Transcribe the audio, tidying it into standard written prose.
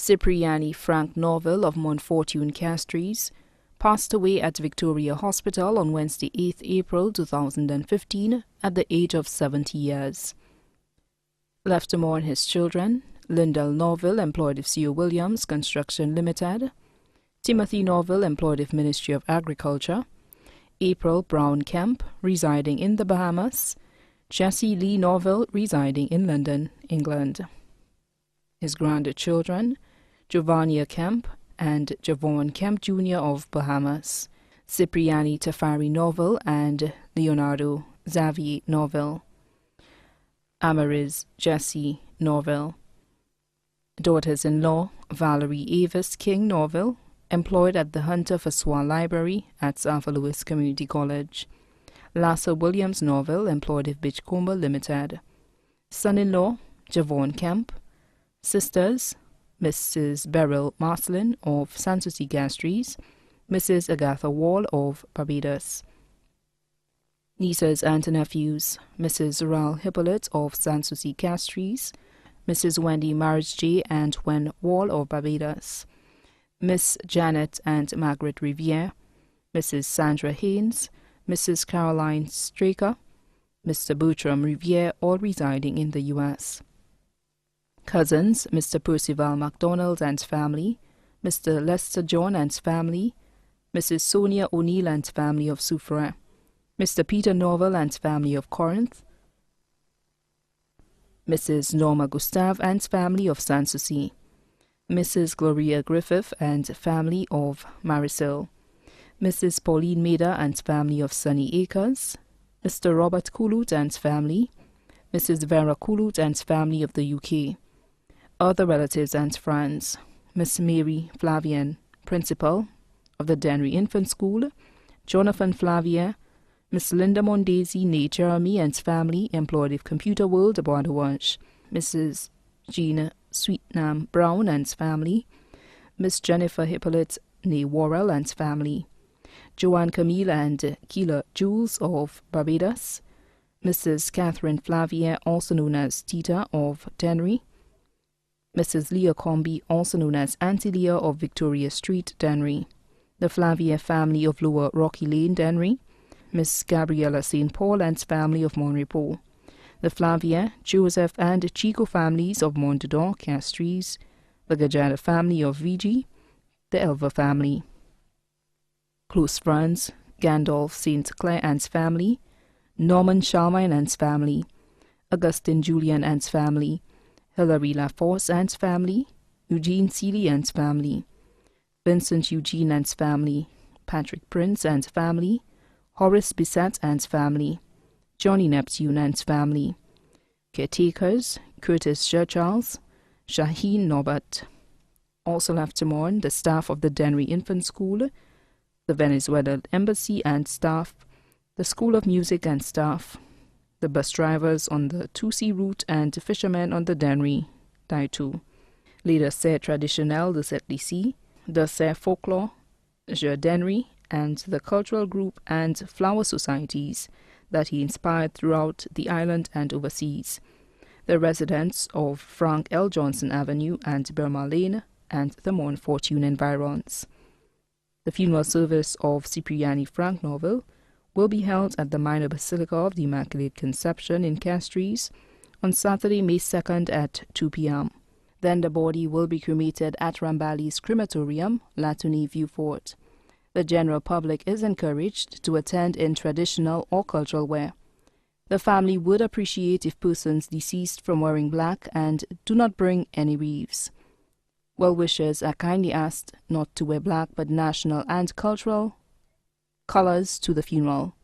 Cipriani Frank Norville of Montfortune Castries passed away at Victoria Hospital on Wednesday, 8th April 2015 at the age of 70 years. Left to mourn his children, Lyndall Norville, employed of C.O. Williams Construction Limited, Timothy Norville, employed of Ministry of Agriculture, April Brown Kemp, residing in the Bahamas, Jessie Lee Norville, residing in London, England. His grandchildren, Giovannia Kemp and Javon Kemp Jr. of Bahamas, Cipriani Tafari Norville and Leonardo Xavier Norville, Amaris Jessie Norville. Daughters-in-law, Valerie Avis King Norville, employed at the Hunter for Swan Library at Arthur Lewis Community College, Lassa Williams Norville, employed of Beachcomber Limited. Son-in-law, Javon Kemp. Sisters, Mrs. Beryl Marcelin of Sanssouci Castries, Mrs. Agatha Wall of Barbados. Nieces and nephews, Mrs. Ral Hippolyte of Sanssouci Castries, Mrs. Wendy Marriage J. and Wen Wall of Barbados, Miss Janet and Margaret Riviere, Mrs. Sandra Haynes, Mrs. Caroline Straker, Mr. Bertram Riviere, all residing in the U.S. Cousins, Mr. Percival MacDonald and family, Mr. Lester John and family, Mrs. Sonia O'Neill and family of Soufrière, Mr. Peter Norville and family of Corinth, Mrs. Norma Gustave and family of Sanssouci, Mrs. Gloria Griffith and family of Marisil, Mrs. Pauline Maida and family of Sunny Acres, Mr. Robert Kulut and family, Mrs. Vera Kulut and family of the UK. Other relatives and friends, Miss Mary Flavian, Principal of the Dennery Infant School, Jonathan Flavier, Miss Linda Mondesi, née Jeremy and family, employed of Computer World, Bois-de-Wash, Mrs. Jean Sweetnam Brown and family, Miss Jennifer Hippolyte, née Worrell and family, Joanne Camille and Keela Jules of Barbados, Mrs. Catherine Flavier, also known as Tita of Dennery, Mrs. Leah Comby, also known as Auntie Leah of Victoria Street, Dennery, the Flavier family of Lower Rocky Lane, Dennery, Miss Gabriella St. Paul and family of Monrepo, the Flavier, Joseph and Chico families of Montedon, Castries, the Gajada family of Vigi, the Elva family. Close friends, Gandalf St. Clair and family, Norman Charlemagne and family, Augustine Julian and family, Hilary Laforce and family, Eugene Seeley and family, Vincent Eugene and family, Patrick Prince and family, Horace Bissett and family, Johnny Neptune and family. Caretakers, Curtis Charles, Shaheen Norbert. Also left to mourn the staff of the Dennery Infant School, the Venezuela Embassy and staff, the School of Music and staff, the bus drivers on the 2C route and fishermen on the Dennery, Daitu. Les Desserts Traditionnels de cette lycée, Dessert Folklore, Je Dennery, and the cultural group and flower societies that he inspired throughout the island and overseas, the residents of Frank L. Johnson Avenue and Burma Lane, and the Montfortune environs. The funeral service of Cipriani Frank Norville will be held at the Minor Basilica of the Immaculate Conception in Castries on Saturday, May 2nd at 2 p.m. Then the body will be cremated at Rambali's Crematorium, Latuni View Fort. The general public is encouraged to attend in traditional or cultural wear. The family would appreciate if persons deceased from wearing black and do not bring any wreaths. Well-wishers are kindly asked not to wear black but national and cultural colors to the funeral.